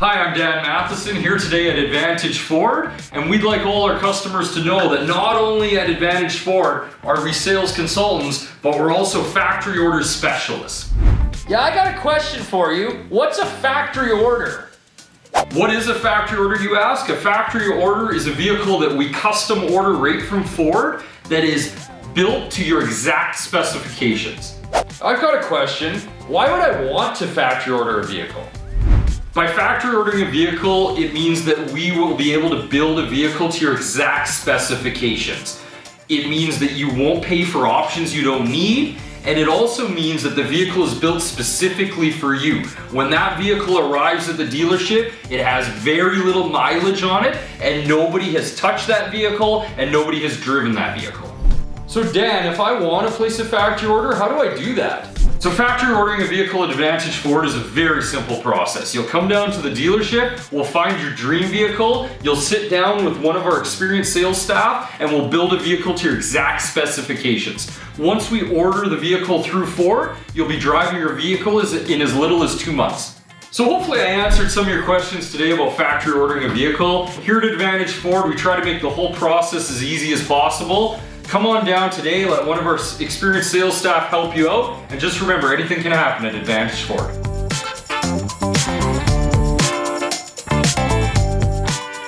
Hi, I'm Dan Matheson here today at Advantage Ford, and we'd like all our customers to know that not only at Advantage Ford are we sales consultants, but we're also factory order specialists. Yeah, I got a question for you. What's a factory order? What is a factory order, you ask? A factory order is a vehicle that we custom order right from Ford that is built to your exact specifications. I've got a question. Why would I want to factory order a vehicle? By factory ordering a vehicle, it means that we will be able to build a vehicle to your exact specifications. It means that you won't pay for options you don't need, and it also means that the vehicle is built specifically for you. When that vehicle arrives at the dealership, it has very little mileage on it, and nobody has touched that vehicle, and nobody has driven that vehicle. So Dan, if I want to place a factory order, how do I do that? So factory ordering a vehicle at Advantage Ford is a very simple process. You'll come down to the dealership, we'll find your dream vehicle, you'll sit down with one of our experienced sales staff, and we'll build a vehicle to your exact specifications. Once we order the vehicle through Ford, you'll be driving your vehicle in as little as 2 months. So hopefully I answered some of your questions today about factory ordering a vehicle. Here at Advantage Ford, we try to make the whole process as easy as possible. Come on down today, let one of our experienced sales staff help you out, and just remember, anything can happen at Advantage Ford.